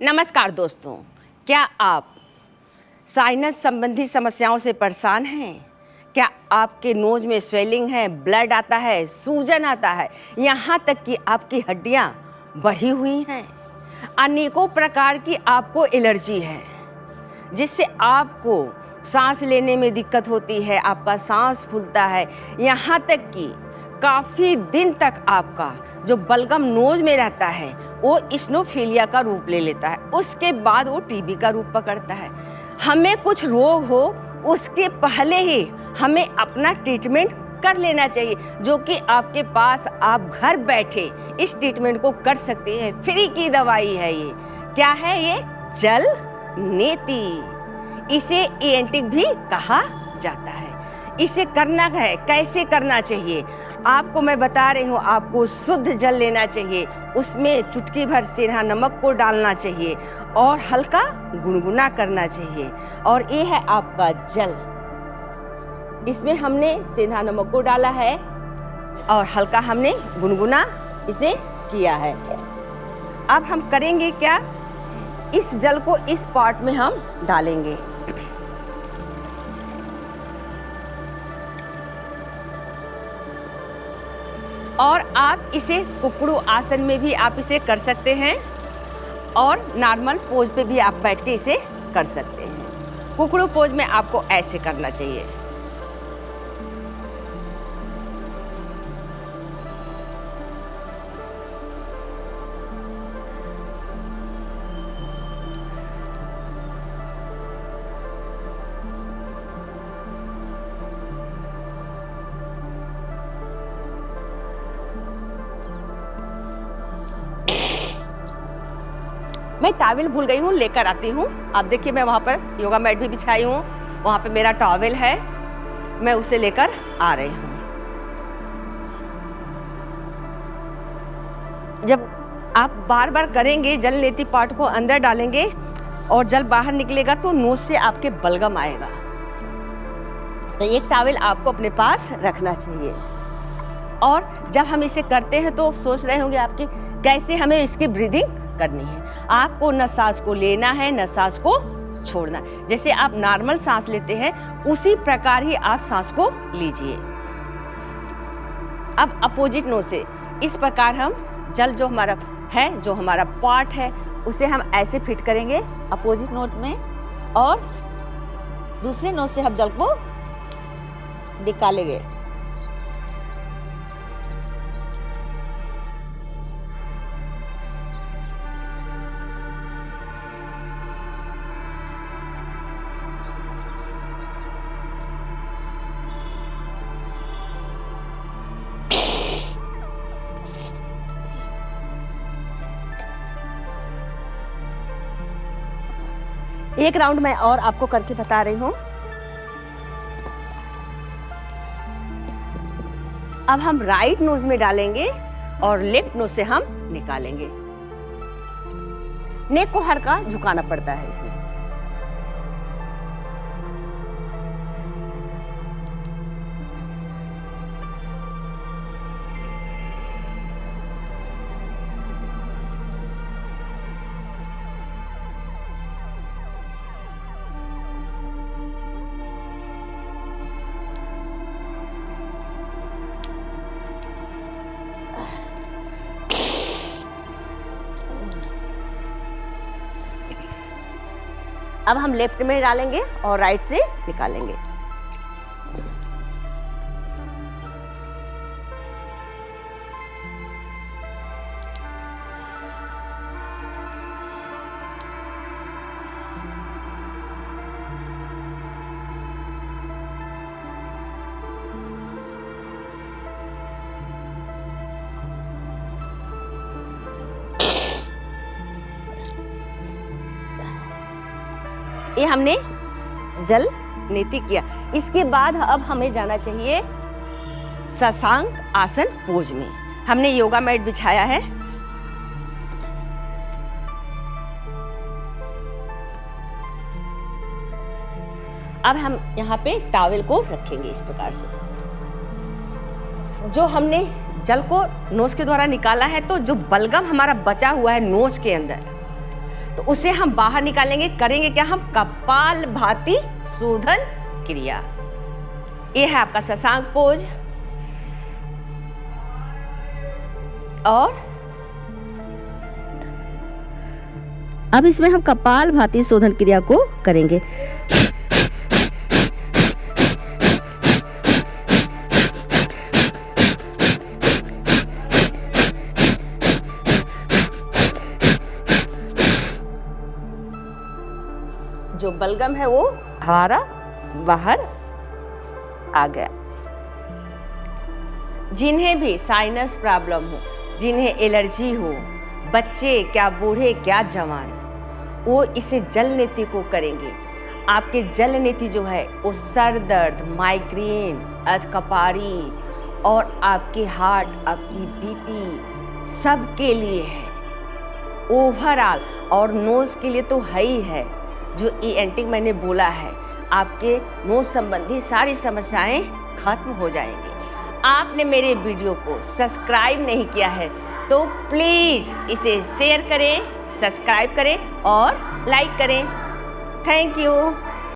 नमस्कार दोस्तों, क्या आप साइनस संबंधी समस्याओं से परेशान हैं? क्या आपके नोज में स्वेलिंग है, ब्लड आता है, सूजन आता है, यहाँ तक कि आपकी हड्डियाँ बढ़ी हुई हैं? अनेकों प्रकार की आपको एलर्जी है जिससे आपको सांस लेने में दिक्कत होती है, आपका सांस फूलता है, यहाँ तक कि काफ़ी दिन तक आपका जो बलगम नोज में रहता है वो इस्नोफिलिया का रूप ले लेता है, उसके बाद वो टीबी का रूप पकड़ता है। हमें कुछ रोग हो उसके पहले ही हमें अपना ट्रीटमेंट कर लेना चाहिए, जो कि आपके पास आप घर बैठे इस ट्रीटमेंट को कर सकते हैं। फ्री की दवाई है ये। क्या है ये? जल नेति। इसे एंटीक भी कहा जाता है। इसे करना है, कैसे करना चाहिए आपको मैं बता रही हूँ। आपको शुद्ध जल लेना चाहिए, उसमें चुटकी भर सेंधा नमक को डालना चाहिए और हल्का गुनगुना करना चाहिए। और ये है आपका जल, इसमें हमने सेंधा नमक को डाला है और हल्का हमने गुनगुना इसे किया है। अब हम करेंगे क्या, इस जल को इस पॉट में हम डालेंगे। और आप इसे कुकड़ू आसन में भी आप इसे कर सकते हैं और नॉर्मल पोज पे भी आप बैठ के इसे कर सकते हैं। कुकड़ू पोज में आपको ऐसे करना चाहिए। मैं टॉवेल भूल गई हूँ, लेकर आती हूँ। आप देखिए, मैं वहाँ पर योगा मैट भी बिछाई हूँ, वहाँ पे मेरा टॉवेल है, मैं उसे लेकर आ रही हूँ। जब आप बार बार करेंगे, जल नेति पार्ट को अंदर डालेंगे और जल बाहर निकलेगा तो नोज से आपके बलगम आएगा। तो एक टॉवेल आपको अपने पास रखना चाहिए। और जब हम इसे करते हैं तो सोच रहे होंगे आपके कैसे हमें इसकी ब्रीदिंग करनी है। आपको न सांस को लेना है न सांस को छोड़ना है। जैसे आप नॉर्मल सांस लेते हैं उसी प्रकार ही आप सांस को लीजिए। अब अपोजिट नोज से इस प्रकार हम जल जो हमारा है, जो हमारा पार्ट है, उसे हम ऐसे फिट करेंगे अपोजिट नोज में और दूसरे नोज से हम जल को निकालेंगे। एक राउंड मैं और आपको करके बता रही हूँ। अब हम राइट नोज में डालेंगे और लेफ्ट नोज से हम निकालेंगे। नेक को हल्का झुकाना पड़ता है इसमें। अब हम लेफ्ट में डालेंगे और राइट से निकालेंगे। ये हमने जल नेति किया। इसके बाद अब हमें जाना चाहिए शशांक आसन पोज में। हमने योगा मैट बिछाया है। अब हम यहाँ पे टॉवेल को रखेंगे इस प्रकार से। जो हमने जल को नोज के द्वारा निकाला है, तो जो बलगम हमारा बचा हुआ है नोज के अंदर, तो उसे हम बाहर निकालेंगे। करेंगे क्या? हम कपालभाति शोधन क्रिया। ये है आपका शशांक पोज। और अब इसमें हम कपालभाति शोधन क्रिया को करेंगे। जो बलगम है वो हमारा बाहर आ गया। जिन्हें भी साइनस प्रॉब्लम हो, जिन्हें एलर्जी हो, बच्चे क्या बूढ़े क्या जवान, वो इसे जल नीति को करेंगे। आपके जल नीति जो है वो सर दर्द, माइग्रेन, अधकपारी और आपके हार्ट, आपकी बीपी सब के लिए है ओवरऑल। और नोज के लिए तो है ही है। जो ENT मैंने बोला है, आपके नोज संबंधी सारी समस्याएं खत्म हो जाएंगी। आपने मेरे वीडियो को सब्सक्राइब नहीं किया है तो प्लीज़ इसे शेयर करें, सब्सक्राइब करें और लाइक करें। Thank you.